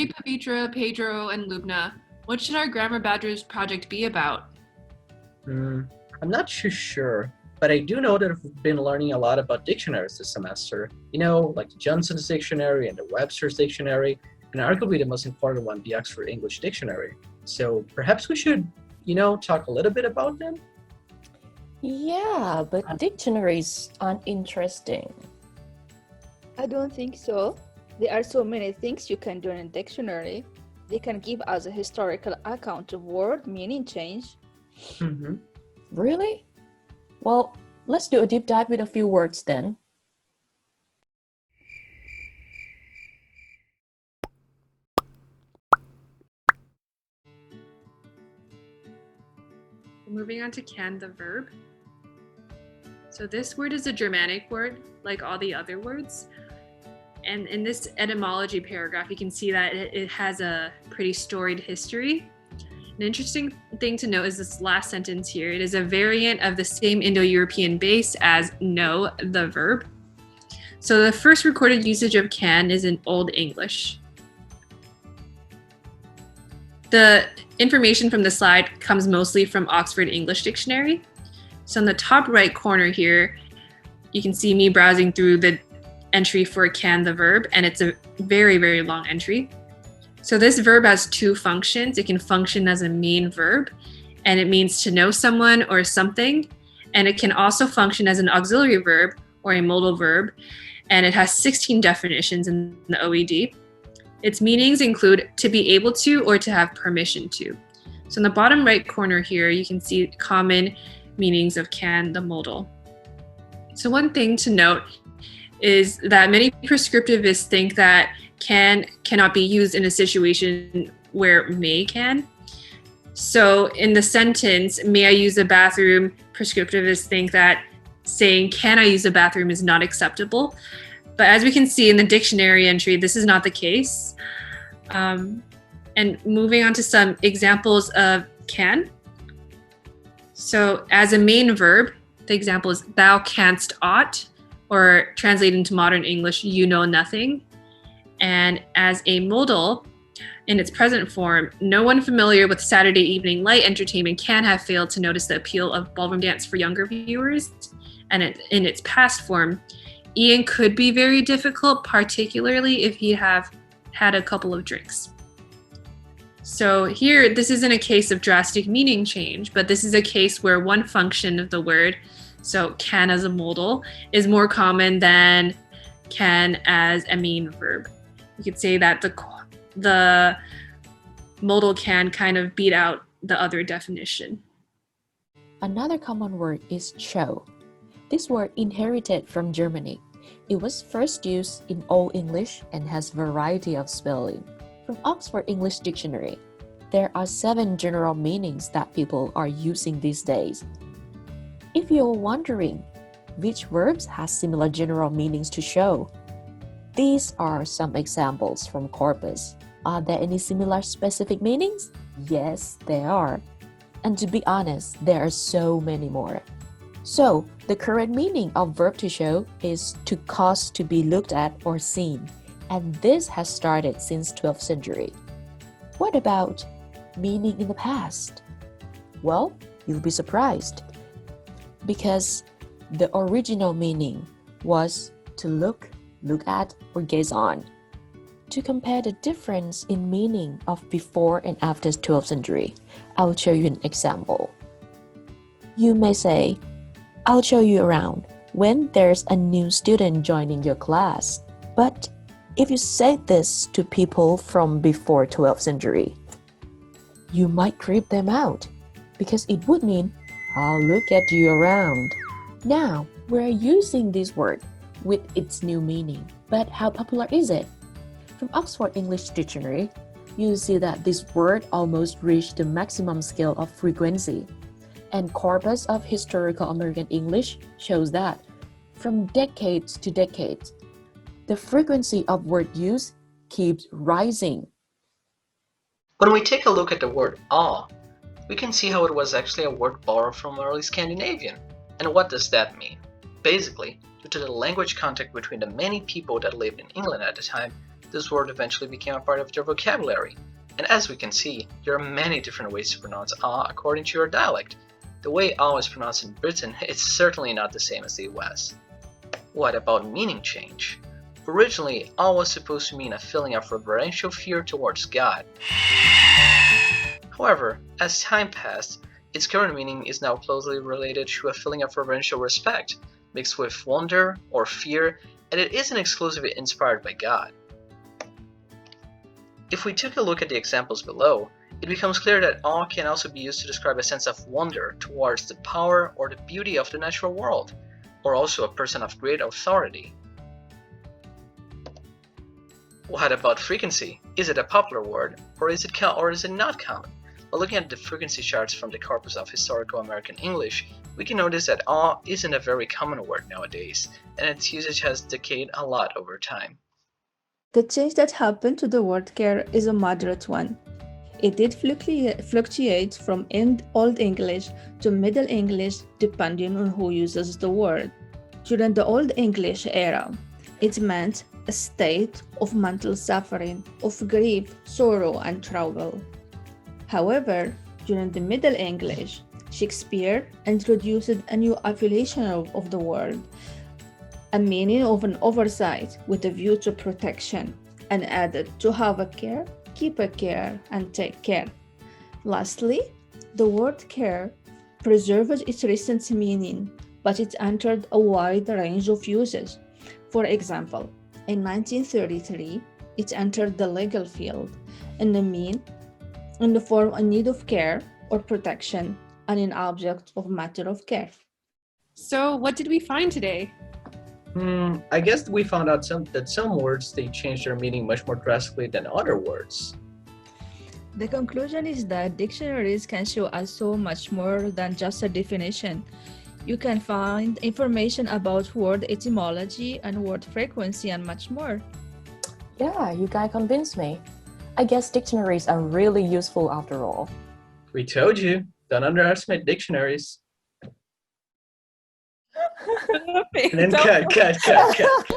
Hey Pavitra, Pedro, and Loubna. What should our Grammar Badgers project be about? Hmm, I'm not too sure, but I do know that I've been learning a lot about dictionaries this semester. Like the Johnson's Dictionary and the Webster's Dictionary, and arguably the most important one, the Oxford English Dictionary. So perhaps we should, talk a little bit about them? Yeah, but dictionaries aren't interesting. I don't think so. There are so many things you can do in a dictionary. They can give us a historical account of word meaning change. Mm-hmm. Really? Well, let's do a deep dive with a few words then. Moving on to can, the verb. So this word is a Germanic word, like all the other words. And in this etymology paragraph, you can see that it has a pretty storied history. An interesting thing to note is this last sentence here. It is a variant of the same Indo-European base as know, the verb. So the first recorded usage of can is in Old English. The information from the slide comes mostly from Oxford English Dictionary. So in the top right corner here, you can see me browsing through the entry for can, the verb, and it's a very, very long entry. So this verb has two functions. It can function as a main verb, and it means to know someone or something. And it can also function as an auxiliary verb or a modal verb, and it has 16 definitions in the OED. Its meanings include to be able to or to have permission to. So in the bottom right corner here, you can see common meanings of can, the modal. So one thing to note is that many prescriptivists think that cannot be used in a situation where may can. So in the sentence, may I use the bathroom, prescriptivists think that saying can I use the bathroom is not acceptable. But as we can see in the dictionary entry, this is not the case. And moving on to some examples of can. So as a main verb, the example is thou canst ought, or translated into modern English, you know nothing. And as a modal, in its present form, no one familiar with Saturday evening light entertainment can have failed to notice the appeal of ballroom dance for younger viewers. And in its past form, Ian could be very difficult, particularly if he'd have had a couple of drinks. So here, this isn't a case of drastic meaning change, but this is a case where one function of the word, so can as a modal, is more common than can as a main verb. You could say that the modal can kind of beat out the other definition. Another common word is show. This word inherited from Germany. It was first used in Old English and has variety of spelling. From Oxford English Dictionary, there are 7 general meanings that people are using these days. If you're wondering which verbs has similar general meanings to show, these are some examples from corpus. Are there any similar specific meanings? Yes, there are. And to be honest, there are so many more. So, the current meaning of verb to show is to cause to be looked at or seen, and this has started since 12th century. What about meaning in the past? Well, you'll be surprised, because the original meaning was to look at, or gaze on. To compare the difference in meaning of before and after 12th century, I'll show you an example. You may say, I'll show you around when there's a new student joining your class. But if you say this to people from before 12th century, you might creep them out, because it would mean, I'll look at you around. Now, we're using this word with its new meaning, but how popular is it? From Oxford English Dictionary, you see that this word almost reached the maximum scale of frequency. And corpus of historical American English shows that, from decades to decades, the frequency of word use keeps rising. When we take a look at the word awe, we can see how it was actually a word borrowed from early Scandinavian. And what does that mean? Basically, due to the language contact between the many people that lived in England at the time, this word eventually became a part of their vocabulary. And as we can see, there are many different ways to pronounce ah according to your dialect. The way ah is pronounced in Britain is certainly not the same as the US. What about meaning change? Originally, ah was supposed to mean a feeling of reverential fear towards God. However, as time passed, its current meaning is now closely related to a feeling of reverential respect, mixed with wonder or fear, and it isn't exclusively inspired by God. If we take a look at the examples below, it becomes clear that awe can also be used to describe a sense of wonder towards the power or the beauty of the natural world, or also a person of great authority. What about frequency? Is it a popular word, or is it not common? By looking at the frequency charts from the corpus of historical American English, we can notice that awe isn't a very common word nowadays, and its usage has decayed a lot over time. The change that happened to the word care is a moderate one. It did fluctuate from Old English to Middle English depending on who uses the word. During the Old English era, it meant a state of mental suffering, of grief, sorrow, and trouble. However, during the Middle English, Shakespeare introduced a new affiliation of the word, a meaning of an oversight with a view to protection, and added to have a care, keep a care, and take care. Lastly, the word care preserved its recent meaning, but it entered a wide range of uses. For example, in 1933, it entered the legal field in the form a need of care or protection and an object of matter of care. So what did we find today? I guess we found out that some words they change their meaning much more drastically than other words. The conclusion is that dictionaries can show us so much more than just a definition. You can find information about word etymology and word frequency and much more. Yeah, you guys convinced me. I guess dictionaries are really useful after all. We told you, don't underestimate dictionaries. And then cut.